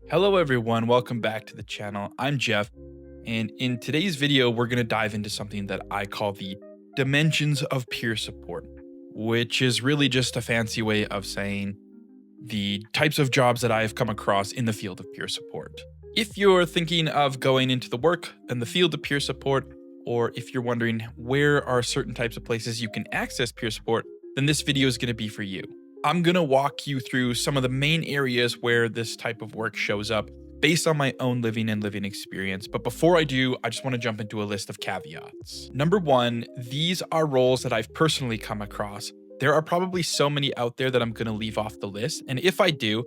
Hello everyone, welcome back to the channel. I'm Jeff, and in today's video, we're going to dive into something that I call the dimensions of peer support, which is really just a fancy way of saying the types of jobs that I've come across in the field of peer support. If you're thinking of going into the work and the field of peer support, or if you're wondering where are certain types of places you can access peer support, then this video is going to be for you. I'm going to walk you through some of the main areas where this type of work shows up based on my own living experience. But before I do, I just want to jump into a list of caveats. Number one, these are roles that I've personally come across. There are probably so many out there that I'm going to leave off the list. And if I do,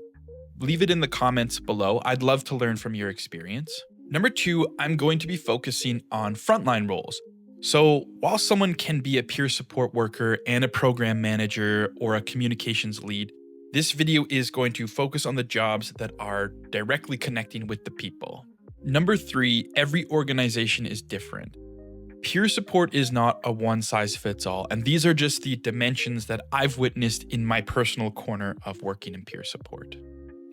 leave it in the comments below. I'd love to learn from your experience. Number two, I'm going to be focusing on frontline roles. So while someone can be a peer support worker and a program manager or a communications lead, this video is going to focus on the jobs that are directly connecting with the people. Number three, every organization is different. Peer support is not a one-size-fits-all, and these are just the dimensions that I've witnessed in my personal corner of working in peer support.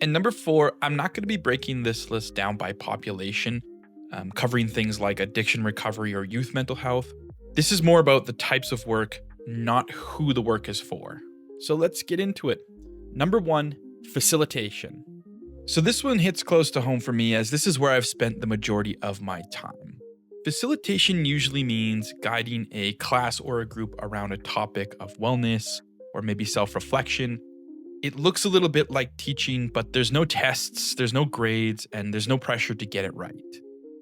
And number four, I'm not going to be breaking this list down by population, covering things like addiction recovery or youth mental health. This is more about the types of work, not who the work is for. So let's get into it. Number one, facilitation. So this one hits close to home for me as this is where I've spent the majority of my time. Facilitation usually means guiding a class or a group around a topic of wellness or maybe self-reflection. It looks a little bit like teaching, but there's no tests, there's no grades, and there's no pressure to get it right.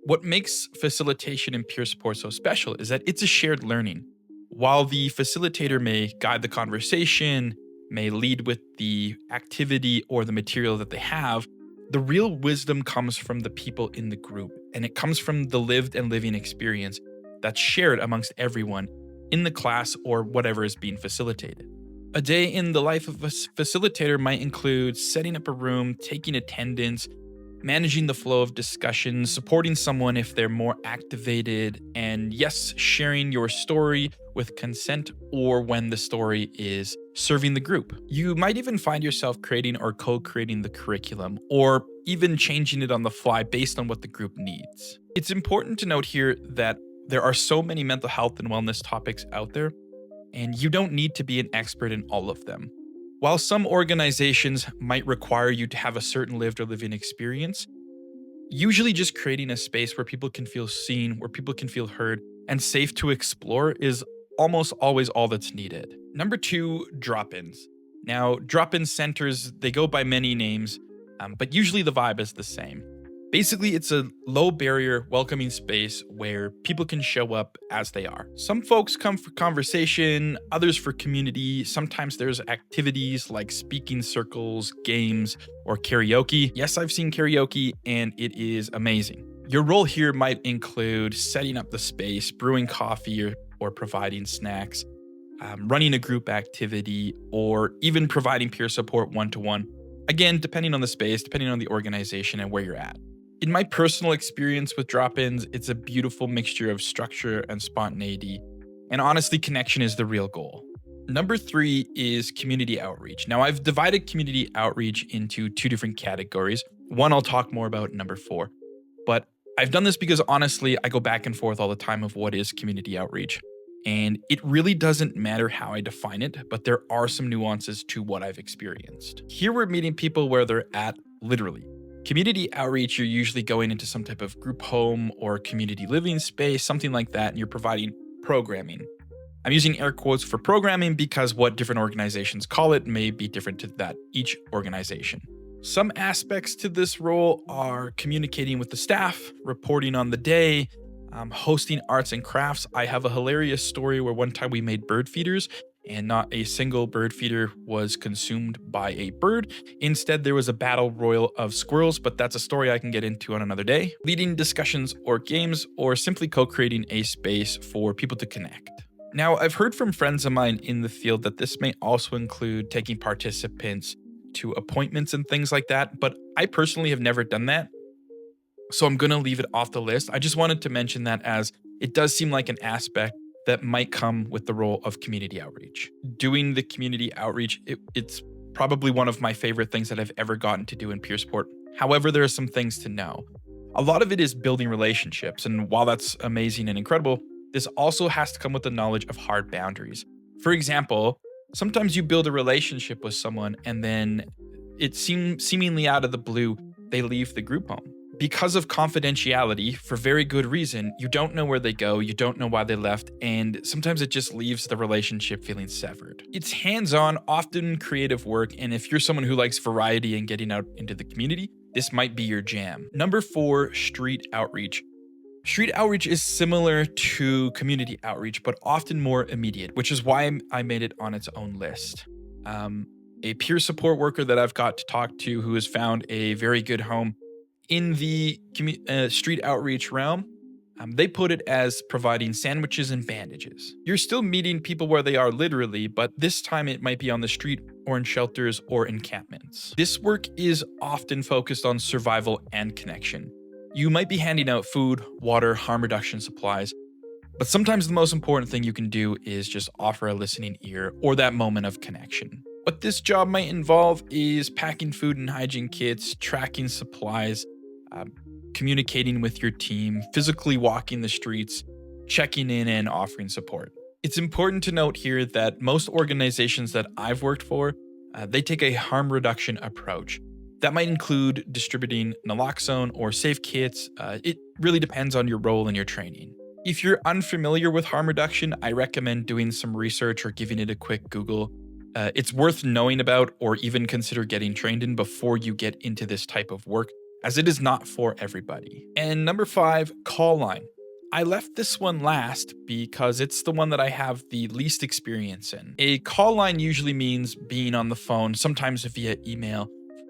What makes facilitation and peer support so special is that it's a shared learning. While the facilitator may guide the conversation, may lead with the activity or the material that they have, the real wisdom comes from the people in the group, and it comes from the lived and living experience that's shared amongst everyone in the class or whatever is being facilitated. A day in the life of a facilitator might include setting up a room, taking attendance, managing the flow of discussions, supporting someone if they're more activated, and yes, sharing your story with consent or when the story is serving the group. You might even find yourself creating or co-creating the curriculum, or even changing it on the fly based on what the group needs. It's important to note here that there are so many mental health and wellness topics out there, and you don't need to be an expert in all of them. While some organizations might require you to have a certain lived or living experience, usually just creating a space where people can feel seen, where people can feel heard, and safe to explore is almost always all that's needed. Number two, drop-ins. Now, drop-in centers, they go by many names, but usually the vibe is the same. Basically, it's a low barrier, welcoming space where people can show up as they are. Some folks come for conversation, others for community. Sometimes there's activities like speaking circles, games, or karaoke. Yes, I've seen karaoke, and it is amazing. Your role here might include setting up the space, brewing coffee or providing snacks, running a group activity, or even providing peer support one-to-one. Again, depending on the space, depending on the organization and where you're at. In my personal experience with drop-ins, it's a beautiful mixture of structure and spontaneity, and honestly, connection is the real goal. Number three is community outreach. Now, I've divided community outreach into two different categories. One I'll talk more about in number four, but I've done this because honestly, I go back and forth all the time of what is community outreach, and it really doesn't matter how I define it, but there are some nuances to what I've experienced. Here we're meeting people where they're at, literally. Community outreach, you're usually going into some type of group home or community living space, something like that, and you're providing programming. I'm using air quotes for programming because what different organizations call it may be different to that each organization. Some aspects to this role are communicating with the staff, reporting on the day, hosting arts and crafts. I have a hilarious story where one time we made bird feeders and not a single bird feeder was consumed by a bird. Instead, there was a battle royal of squirrels, but that's a story I can get into on another day. Leading discussions or games, or simply co-creating a space for people to connect. Now, I've heard from friends of mine in the field that this may also include taking participants to appointments and things like that, but I personally have never done that, so I'm gonna leave it off the list. I just wanted to mention that as it does seem like an aspect that might come with the role of community outreach. Doing the community outreach, it's probably one of my favorite things that I've ever gotten to do in peer support. However, there are some things to know. A lot of it is building relationships, and while that's amazing and incredible, this also has to come with the knowledge of hard boundaries. For example, sometimes you build a relationship with someone and then seemingly out of the blue, they leave the group home. Because of confidentiality, for very good reason, you don't know where they go, you don't know why they left, and sometimes it just leaves the relationship feeling severed. It's hands-on, often creative work, and if you're someone who likes variety and getting out into the community, this might be your jam. Number 4, street outreach. Street outreach is similar to community outreach, but often more immediate, which is why I made it on its own list. A peer support worker that I've got to talk to who has found a very good home in the street outreach realm, they put it as providing sandwiches and bandages. You're still meeting people where they are literally, but this time it might be on the street or in shelters or encampments. This work is often focused on survival and connection. You might be handing out food, water, harm reduction supplies, but sometimes the most important thing you can do is just offer a listening ear or that moment of connection. What this job might involve is packing food and hygiene kits, tracking supplies, communicating with your team, physically walking the streets, checking in and offering support. It's important to note here that most organizations that I've worked for, they take a harm reduction approach. That might include distributing naloxone or safe kits. It really depends on your role and your training. If you're unfamiliar with harm reduction, I recommend doing some research or giving it a quick Google. It's worth knowing about or even consider getting trained in before you get into this type of work, as it is not for everybody. And number 5, call line. I left this one last because it's the one that I have the least experience in. A call line usually means being on the phone, sometimes via email.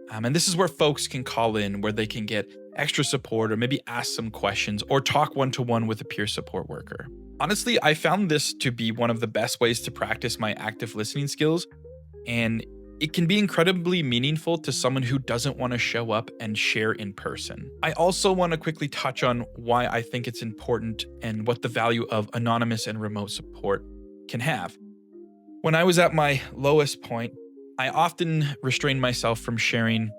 And this is where folks can call in, where they can get extra support or maybe ask some questions or talk one-to-one with a peer support worker. Honestly, I found this to be one of the best ways to practice my active listening skills, and it can be incredibly meaningful to someone who doesn't want to show up and share in person. I also want to quickly touch on why I think it's important and what the value of anonymous and remote support can have. When I was at my lowest point, I often restrained myself from sharing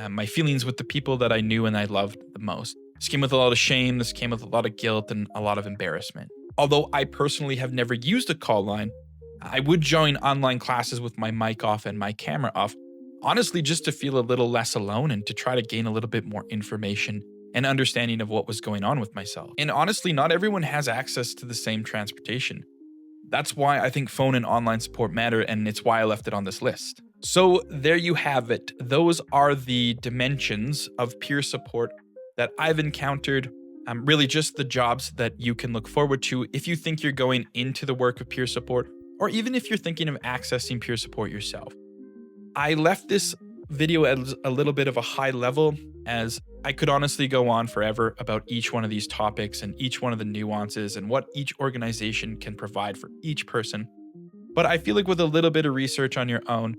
my feelings with the people that I knew and I loved the most. This came with a lot of shame, this came with a lot of guilt and a lot of embarrassment. Although I personally have never used a call line, I would join online classes with my mic off and my camera off, honestly just to feel a little less alone and to try to gain a little bit more information and understanding of what was going on with myself. And honestly, not everyone has access to the same transportation. That's why I think phone and online support matter, and it's why I left it on this list. So there you have it. Those are the dimensions of peer support that I've encountered. Really just the jobs that you can look forward to if you think you're going into the work of peer support, or even if you're thinking of accessing peer support yourself. I left this video at a little bit of a high level, as I could honestly go on forever about each one of these topics and each one of the nuances and what each organization can provide for each person. But I feel like with a little bit of research on your own,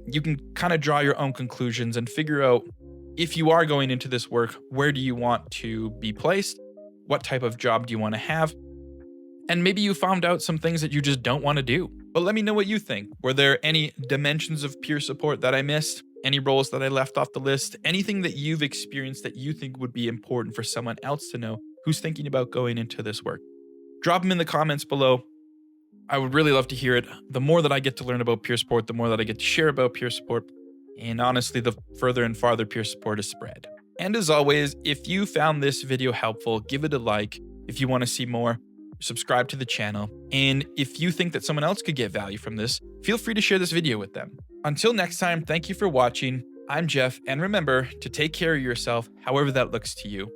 you can kind of draw your own conclusions and figure out, if you are going into this work, where do you want to be placed? What type of job do you want to have? And maybe you found out some things that you just don't want to do. But let me know what you think. Were there any dimensions of peer support that I missed? Any roles that I left off the list? Anything that you've experienced that you think would be important for someone else to know who's thinking about going into this work? Drop them in the comments below. I would really love to hear it. The more that I get to learn about peer support, the more that I get to share about peer support. And honestly, the further and farther peer support is spread. And as always, if you found this video helpful, give it a like. If you want to see more, subscribe to the channel. And if you think that someone else could get value from this, feel free to share this video with them. Until next time, thank you for watching. I'm Jeff, and remember to take care of yourself however that looks to you.